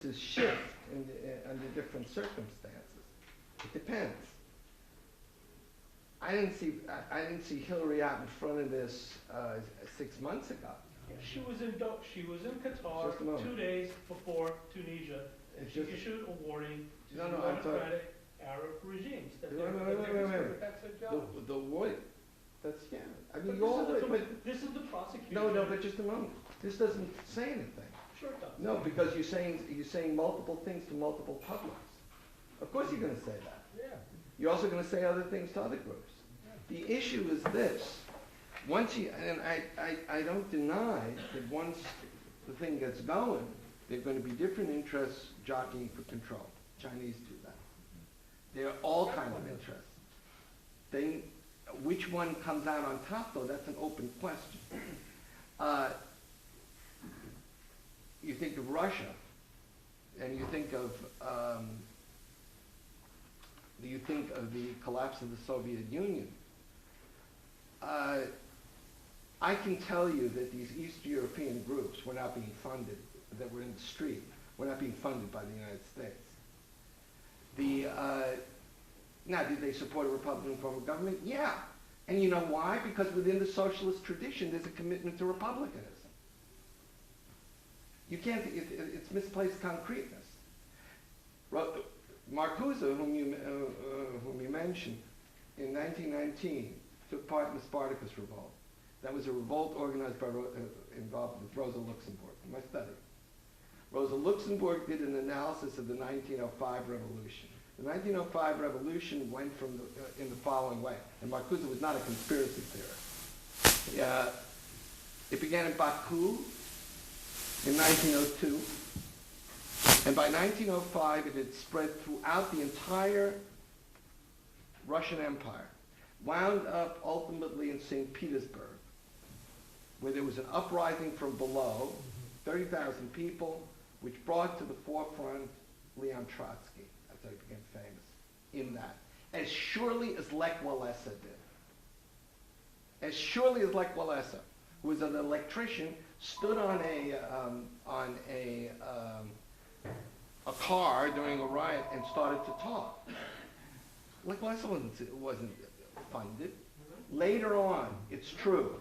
to shift under different circumstances. It depends. I didn't see Hillary out in front of this 6 months ago. Yeah, she was in Qatar 2 days before Tunisia, and she issued a warning to democratic Arab regimes. That wait. That's her job. The war. That's yeah. I mean, this is the prosecution. No, but just a moment. This doesn't say anything. Sure it does. No, because you're saying multiple things to multiple publics. Of course you're going to say that. Yeah. You're also going to say other things to other groups. Yeah. The issue is this. And I don't deny that once the thing gets going, there are going to be different interests jockeying for control. Chinese do that. There are all kinds of interests. Which one comes out on top, though, that's an open question. You think of Russia, and you think of the collapse of the Soviet Union. I can tell you that these East European groups were not being funded, that were in the street, were not being funded by the United States. Now, did they support a Republican form of government? Yeah. And you know why? Because within the socialist tradition, there's a commitment to republicanism. You can't, it's misplaced concreteness. Marcuse, whom you mentioned, in 1919, took part in the Spartacus Revolt. That was a revolt organized involved with Rosa Luxemburg, in my study. Rosa Luxemburg did an analysis of the 1905 revolution. The 1905 revolution went in the following way, and Marcuse was not a conspiracy theorist. It began in Baku in 1902, and by 1905 it had spread throughout the entire Russian Empire, wound up ultimately in St. Petersburg, where there was an uprising from below, 30,000 people, which brought to the forefront Leon Trotsky. That's how he became famous in that. As surely as Lech Walesa did. As surely as Lech Walesa, who was an electrician, stood on a car during a riot and started to talk. Lech Walesa wasn't funded. Later on, it's true.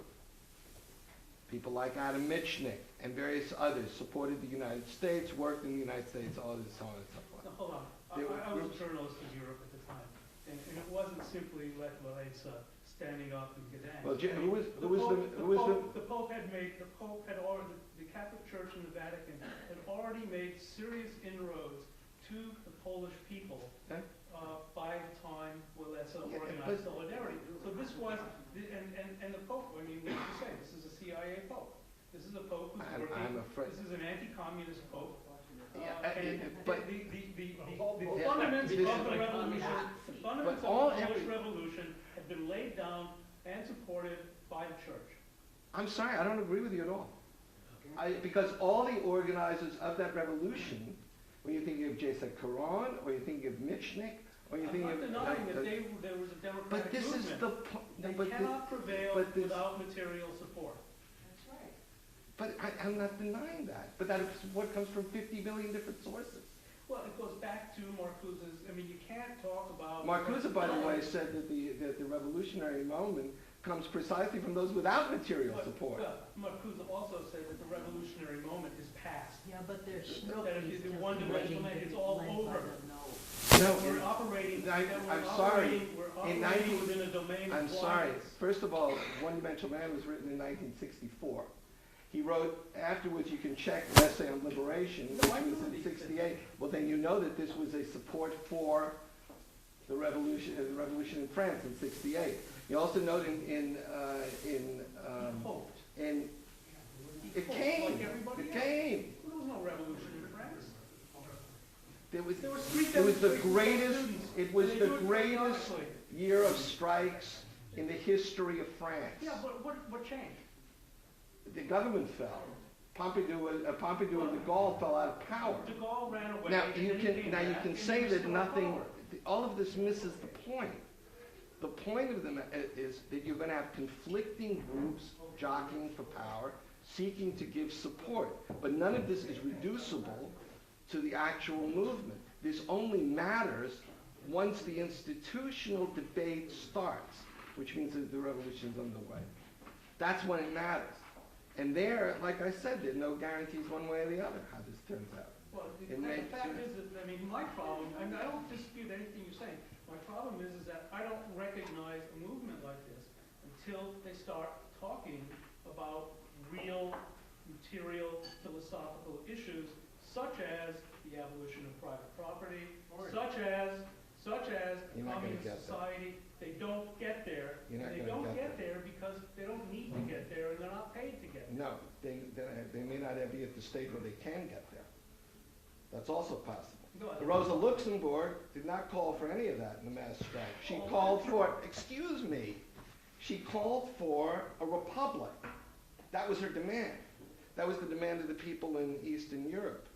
People like Adam Michnik and various others supported the United States, worked in the United States, all this, so on and so forth. Now, hold on. I was a journalist in Europe at the time, and it wasn't simply Lech Walesa standing up and Gdansk. Well, the Pope had already, the Catholic Church and the Vatican had already made serious inroads to the Polish people by the time Walesa organized Solidarity. So this was, and the Pope, I mean, what do you say? This is a CIA Pope. This is a Pope who's working, this is an anti-communist Pope. But the fundamentals of the revolution, the fundamentals of the Polish Revolution have been laid down and supported by the church. I'm sorry, I don't agree with you at all. Because all the organizers of that revolution, when you think of J.C. Caron, or you think of Michnik, or you think of... I'm not denying that there was a democratic but this movement. Is the point. They cannot prevail without material support. That's right. But I'm not denying that. But that is what comes from 50 million different sources. Well, it goes back to Marcuse's, I mean, you can't talk about... Marcuse, by the way, said that the revolutionary moment comes precisely from those without material support. Marcuse also said that the revolutionary moment is past. Yeah, but there's that if the one-dimensional man, it's all over. No, we're operating. I'm sorry. We're operating within a domain. I'm sorry. First of all, One-Dimensional Man was written in 1964. He wrote afterwards. You can check an essay on liberation, which was in '68. Well, then you know that this was a support for the revolution in France in '68. You also note it came. It came. There was no revolution in France. It was the greatest year of strikes in the history of France. Yeah, but what changed? The government fell. Pompidou and de Gaulle fell out of power. De Gaulle ran away. Now you can say that nothing. All of this misses the point. The point of them is that you're going to have conflicting groups jockeying for power, seeking to give support. But none of this is reducible to the actual movement. This only matters once the institutional debate starts, which means that the revolution's underway. That's when it matters. And there, like I said, there are no guarantees one way or the other how this turns out. Well, the fact is that, I mean, my problem, and I don't dispute anything you're saying, my problem is that I don't recognize a movement like this until they start talking about real, material, philosophical issues, such as the abolition of private property, such as communist society. They don't get there. They don't get there because they don't need to get there, and they're not paid to get there. No, they may not ever be at the stage where they can get there. That's also possible. Rosa Luxemburg did not call for any of that in the mass strike. She called for, excuse me, she called for a republic. That was her demand. That was the demand of the people in Eastern Europe.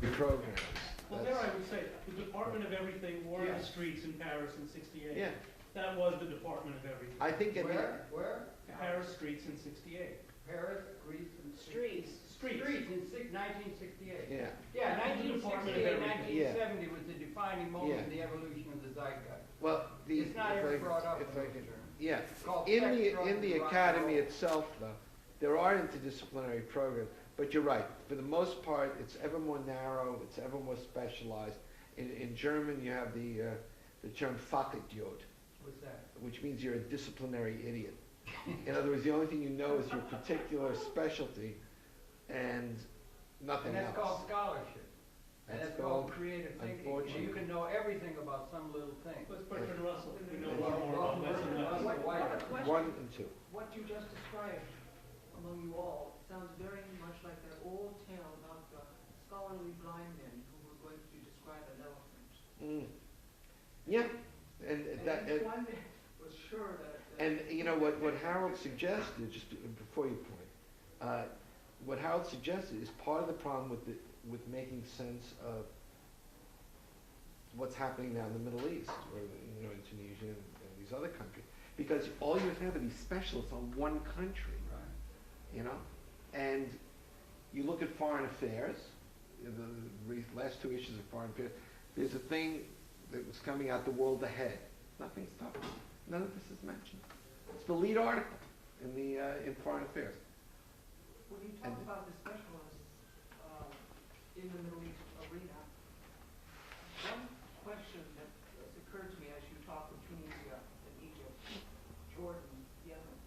programs. Well, there I would say, the Department of Everything were Yeah. the streets in Paris in '68. Yeah, That was the Department of Everything. I think it. Where? Paris streets in '68. Paris, Greece, and Streets. Streets. Streets in 1968. Yeah, Yeah, The Department of 1968, Everything. 1970 was the defining moment Yeah. in the evolution of the zeitgeist. well, It's not ever brought up. if I in can, those terms. yeah. It's called In sex, the drugs, in the and rock and academy roll. itself, though, there are interdisciplinary programs, but you're right. For the most part, it's ever more narrow. It's ever more specialized. In German, you have the term Fachidiot, What's that? which means you're a disciplinary idiot. In other words, the only thing you know is your particular specialty, and nothing And that's else. called scholarship. And That's that's called called, creative thinking. Where unfortunately. you can know everything about some little thing. Let's Bertrand Russell. We know a Yeah. lot more about this than that. What- One and two. What you just described among you all sounds very much like that old tale about the scholarly blind men who were going to describe an elephant. Yeah, and that. And one man was sure that. And you know what Harold suggested, just before you point, what Harold suggested is part of the problem with making sense of what's happening now in the Middle East, or in Tunisia and these other countries, because all you have are these specialists on one country, and you look at foreign affairs, the last two issues of foreign affairs. There's a thing that was coming out, The World Ahead. Nothing's talked about. None of this is mentioned. It's the lead article in Foreign Affairs. When you talk about the specialists in the Middle East arena, one question that has occurred to me as you talk of Tunisia and Egypt, Jordan, Yemen,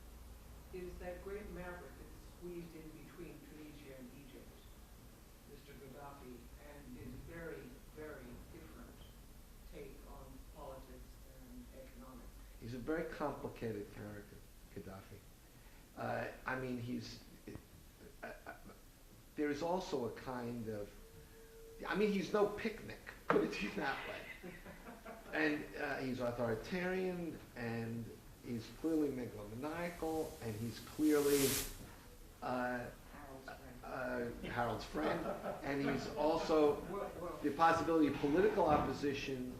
is that great maverick that's squeezed in between Tunisia and Egypt, Mr. Gaddafi, and his very, very different take on politics and economics. He's a very complicated character, Gaddafi. I mean, there's also a kind of, he's no picnic, put it to you that way. And he's authoritarian, and he's clearly megalomaniacal, and he's clearly Harold's friend, and he's also the possibility of political opposition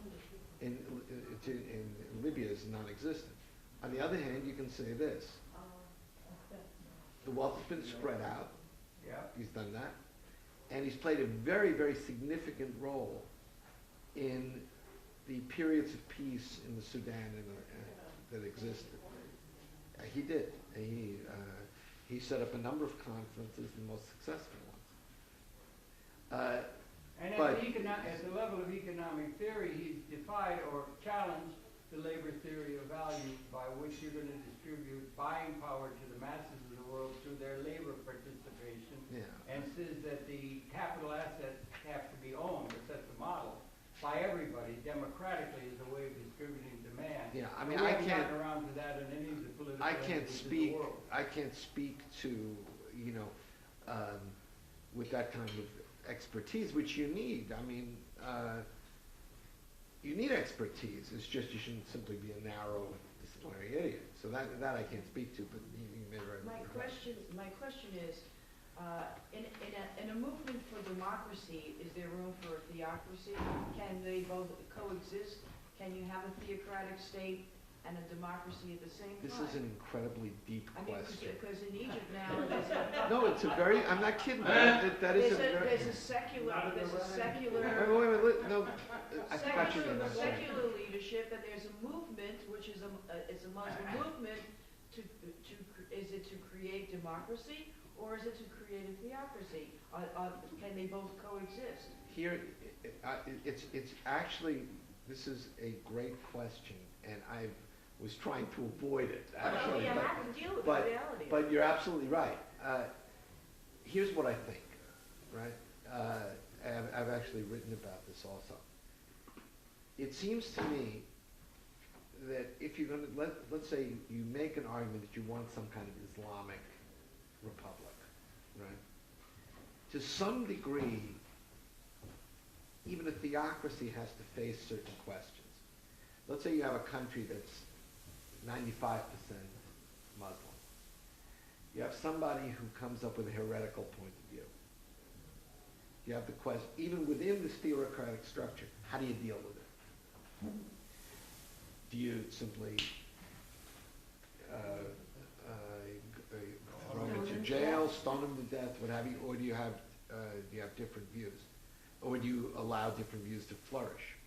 in Libya is non-existent. On the other hand, you can say this: the wealth has been spread out. Yeah. He's done that, and he's played a very, very significant role in the periods of peace in the Sudan that existed. He did. He set up a number of conferences, the most successful ones. And But- at the level of economic theory, he's defied or challenged the labor theory of value by which you're going to distribute buying power to the masses of the world through their labor participation, Yeah. and says that the capital assets have to be owned, or sets a model, by everybody democratically as a way of distributing demand. Yeah, I And mean, we I haven't can't. gotten around to that in any of the political I can't entities of the speak. world. I can't speak to with that kind of expertise, which you need. I mean, you need expertise. It's just you shouldn't simply be a narrow disciplinary idiot. So that I can't speak to. But you may very My question is, in a movement for democracy, is there room for a theocracy? Can they both coexist? Can you have a theocratic state and a democracy at the same time? This is an incredibly deep question. Because in Egypt now, there's a, No, it's a very. I'm not kidding. That is a very. there's a secular, Wait, no. I forgot your name. I'm sorry. secular leadership, and there's a movement, which is it's a Muslim movement, is it to create democracy, or is it to create a theocracy? Can they both coexist? Here, it's actually, this is a great question, and I was trying to avoid it, actually. You have to deal with but- the reality. But you're absolutely right. Here's what I think, right? I've actually written about this also. It seems to me that if you're going to, let's say you make an argument that you want some kind of Islamic republic, right? To some degree, even a theocracy has to face certain questions. Let's say you have a country that's 95% Muslim. You have somebody who comes up with a heretical point of view. you have the question, even within this theocratic structure, how do you deal with it? Do you simply throw them into jail, stone them to death, what have you, or do you have different views? Or do you allow different views to flourish?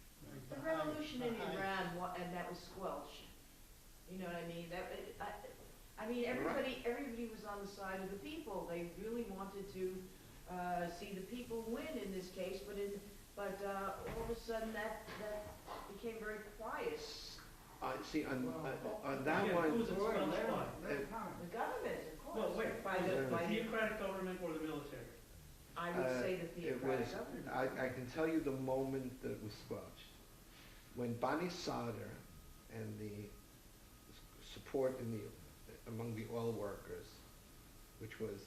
The revolution in Iran, and that was squelched. You know what I mean? Everybody was on the side of the people. They really wanted to see the people win in this case, but all of a sudden that became very quiet. On that one, Who was it squelched by? The government, of course. Well, wait, by the theocratic government or the military? I would say the theocratic government. I can tell you the moment that it was squelched. When Bani Sadr and the support among the oil workers, which was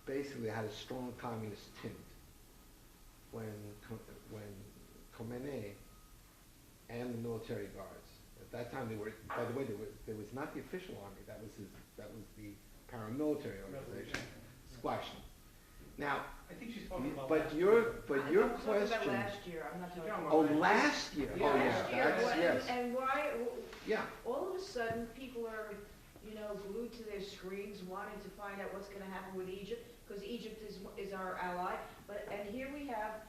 basically had a strong communist tint, when Khomeini and the military guards, at that time they were, by the way, there was not the official army, that was the paramilitary organization, squashed them. Now, I think she's talking about but your I'm talking question. about last year. I'm not talking about Oh, last year. Yeah, Oh, last yeah. year. That's yes. And why? Yeah. All of a sudden, people are, glued to their screens, wanting to find out what's going to happen with Egypt, because Egypt is our ally. And here we have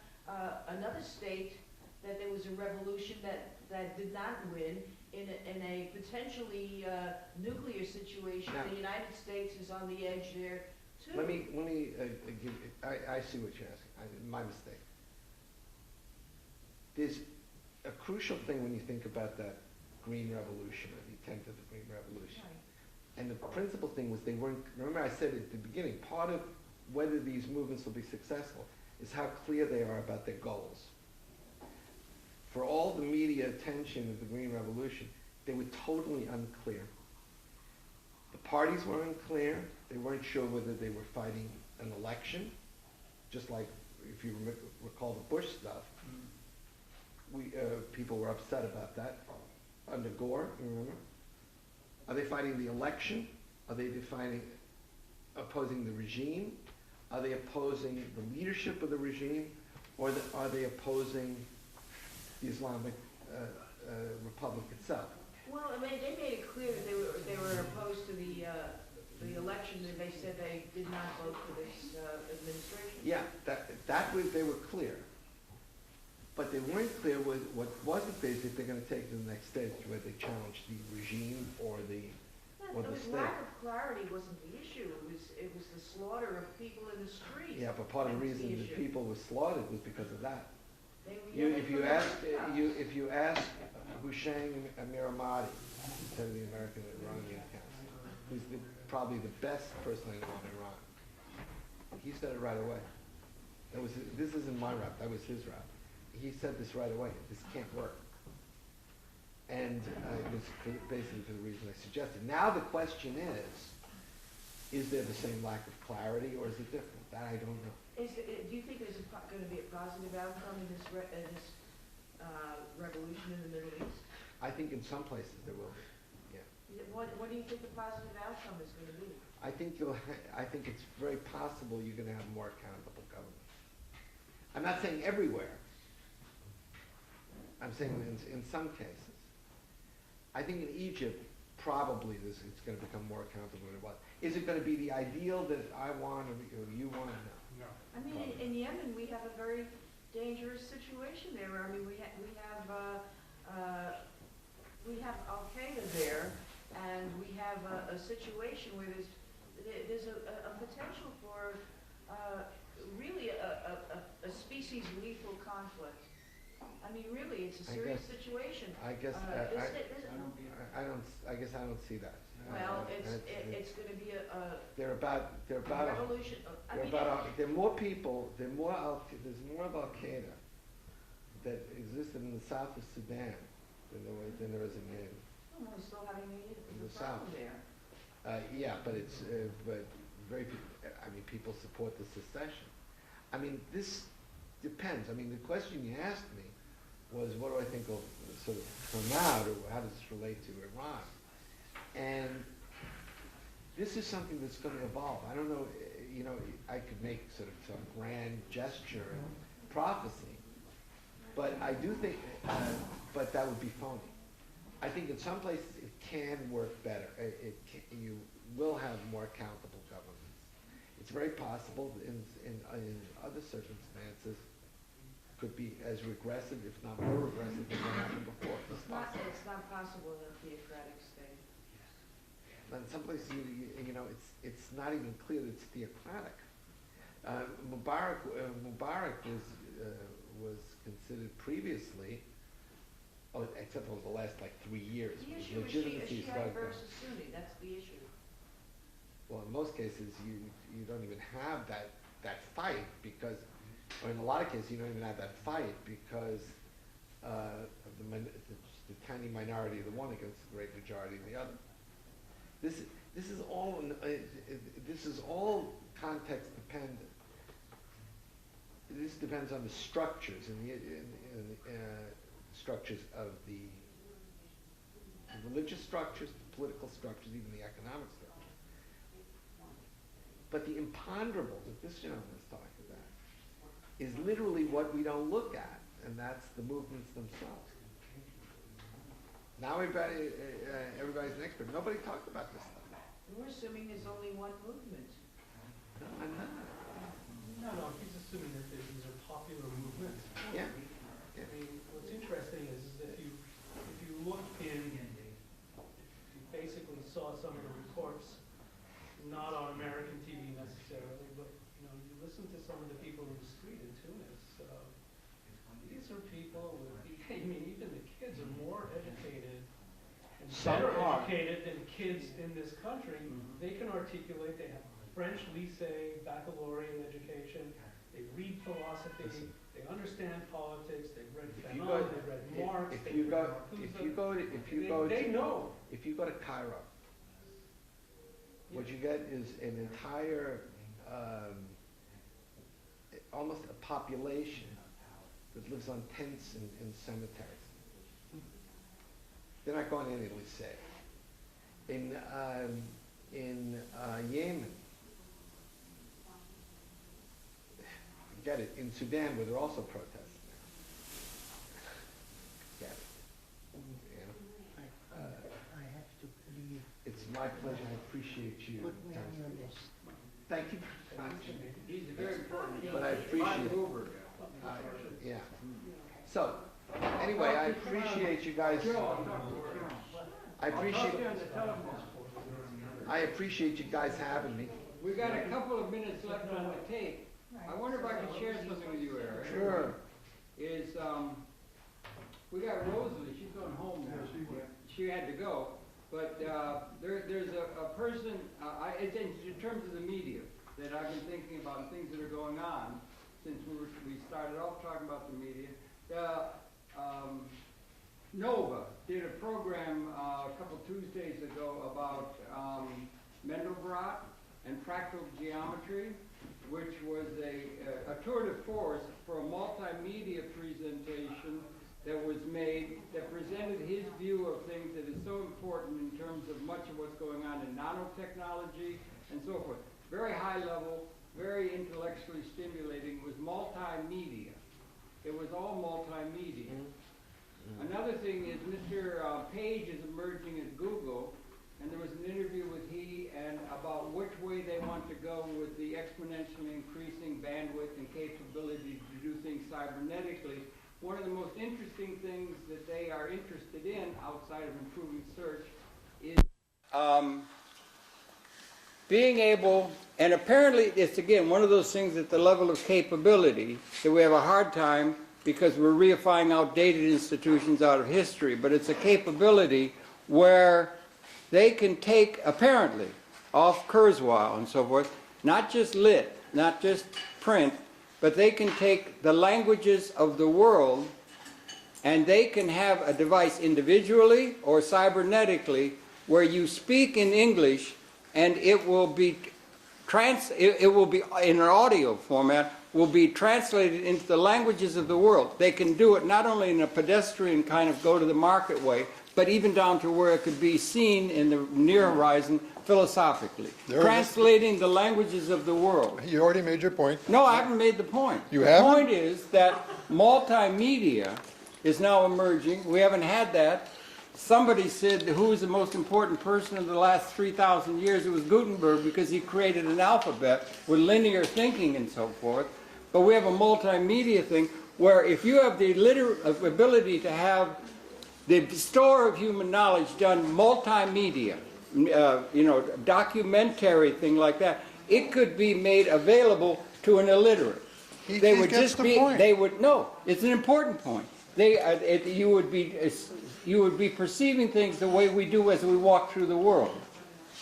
another state that there was a revolution that did not win in a potentially nuclear situation. Now, the United States is on the edge there too. Let me give you, I see what you're asking. My mistake. There's a crucial thing when you think about that Green Revolution, or the attempt of the Green Revolution. Right. And the principal thing was they weren't, remember I said at the beginning, part of whether these movements will be successful is how clear they are about their goals. For all the media attention of the Green Revolution, they were totally unclear. The parties were unclear. They weren't sure whether they were fighting an election, just like if you recall the Bush stuff. People were upset about that. Under Gore, you remember? Are they fighting the election? Are they opposing the regime? Are they opposing the leadership of the regime? Or are they opposing the Islamic Republic itself? Well, I mean, they made it clear that they were opposed to the election, and they said they did not vote for this administration. Yeah, they were clear. But they weren't clear with what wasn't clear is if they're going to take it to the next stage where they challenge the regime or the state. Lack of clarity wasn't the issue. It was the slaughter of people in the streets. Yeah, but part of the reason that people were slaughtered was because of that. If you ask Hussein Amiramadi, head of the American Iranian Council, who's probably the best person I know in Iran, he said it right away. This isn't my rap. That was his rap. He said this right away. This can't work. And it was basically for the reason I suggested. Now the question is there the same lack of clarity, or is it different? That I don't know. Do you think there's going to be a positive outcome in this revolution in the Middle East? I think in some places there will be. Yeah. What do you think the positive outcome is going to be? I think it's very possible you're going to have more accountable government. I'm not saying everywhere. I'm saying in some cases. I think in Egypt, probably it's going to become more accountable than it was. Is it going to be the ideal that I want or you want? No. I mean, in Yemen, we have a very dangerous situation there. I mean, we have Al-Qaeda there, and we have a situation where there's a potential for really a species lethal conflict. I mean, really, it's a serious situation. I guess I guess I don't see that. Well, it's going to be a revolution. There are more people. There's more of Al Qaeda that existed in the south of Sudan than there is in Yemen. Well, we're still having the south there. Yeah, but it's but very. I mean, people support the secession. I mean, this depends. I mean, the question you asked me was, what do I think will sort of come out, or how does this relate to Iran? And this is something that's going to evolve. I don't know. you know, I could make sort of some grand gesture and prophecy, but I do think, but that would be phony. I think in some places it can work better. You will have more accountable governments. It's very possible in other circumstances could be as regressive, if not more regressive than what happened before. It's not possible in a theocratic state. In some places, you know, it's not even clear that it's theocratic. Mubarak was considered previously, except for the last like 3 years. The issue is Shiite versus Sunni. That's the issue. Well, in most cases, you don't even have that fight because, or in a lot of cases, you don't even have that fight because of the tiny minority of the one against the great majority of the other. This is all context dependent. This depends on the structures and the structures of the religious structures, the political structures, even the economic structures. But the imponderable that this gentleman is talking about is literally what we don't look at, and that's the movements themselves. Now everybody's an expert. Nobody talked about this stuff. We're assuming there's only one movement. No, I'm not. No, he's assuming that these are popular movements. Yeah. I mean, what's interesting is that if you look if you basically saw some of the reports, not on American TV necessarily, but you know, you listen to some of the people in the street in Tunis. These are people with, I mean, even the kids are more educated and better educated than kids in this country. They can articulate, they have French lycée, baccalaureate education, they read philosophy, they understand politics, they've read Fanon, they've read Marx, If you go to Cairo, what you get is an entire, almost a population that lives on tents in cemeteries. They're not going to any lycée. In Yemen, get it. In Sudan, where they're also protesting now. Get it. You know? I have to leave. It's my pleasure. I appreciate you. Put me on your list. Thank you very much. He's very important. But I appreciate it. Yeah. So, anyway, I appreciate you guys. I appreciate you guys having me. We've got a couple of minutes left on the tape. I wonder if I could share something with you, Eric. Sure. We got Rosalie. She's going home now. She had to go. But there's a person, it's in terms of the media, that I've been thinking about things that are going on since we started off talking about the media. Nova did a program a couple Tuesdays ago about Mendelbrot and fractal geometry, which was a tour de force for a multimedia presentation that was made that presented his view of things that is so important in terms of much of what's going on in nanotechnology and so forth. Very high level, very intellectually stimulating. It was multimedia. It was all multimedia. Another thing is Mr. Page is emerging at Google, and there was an interview with he and about which way they want to go with the exponentially increasing bandwidth and capability to do things cybernetically. One of the most interesting things that they are interested in outside of improving search is being able, and apparently it's again one of those things at the level of capability that we have a hard time because we're reifying outdated institutions out of history, but it's a capability where they can take, apparently, off Kurzweil and so forth, not just lit, not just print, but they can take the languages of the world and they can have a device individually or cybernetically where you speak in English and it will be in an audio format, will be translated into the languages of the world. They can do it not only in a pedestrian kind of go to the market way, but even down to where it could be seen in the near horizon philosophically. Translating the languages of the world. You already made your point. No, I haven't made the point. You the haven't? point is that multimedia is now emerging. We haven't had that. Somebody said who is the most important person in the last 3,000 years? It was Gutenberg, because he created an alphabet with linear thinking and so forth. But we have a multimedia thing where if you have the ability to have the store of human knowledge done multimedia, documentary thing like that, it could be made available to an illiterate. They would just be. They would no. It's an important point. You would be perceiving things the way we do as we walk through the world.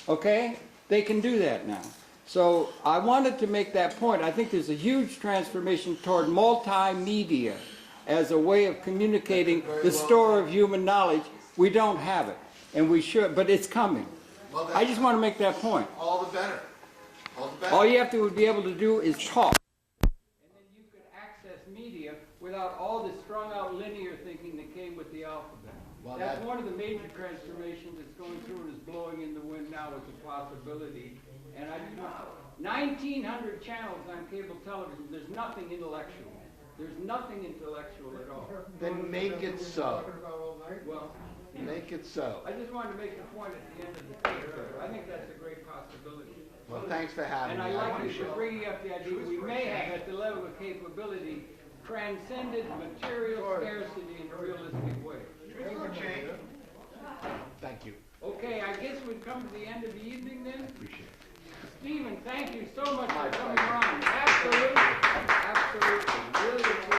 Okay? They can do that now. So I wanted to make that point. I think there's a huge transformation toward multimedia as a way of communicating the store of human knowledge. We don't have it, and we should, but it's coming. Well, I just want to make that point. All the better. All the better. All you have to be able to do is talk. And then you could access media without all the strung-out linear thinking that came with the alphabet. Well, that's one of the major transformations that's going through and is blowing in the wind now with the possibility. And I do know 1,900 channels on cable television. There's nothing intellectual. There's nothing intellectual at all. Then make it so. Well, Make it so. I just wanted to make the point at the end of the paper. I think that's a great possibility. Well, thanks for having And me. I like you for bringing up the idea we may have, at the level of capability, transcended material scarcity in a realistic way. Thank you. Okay, I guess we've come to the end of the evening then. Appreciate it. Stephen, thank you so much My for coming pleasure. around. Absolutely. Absolutely. Really appreciate it.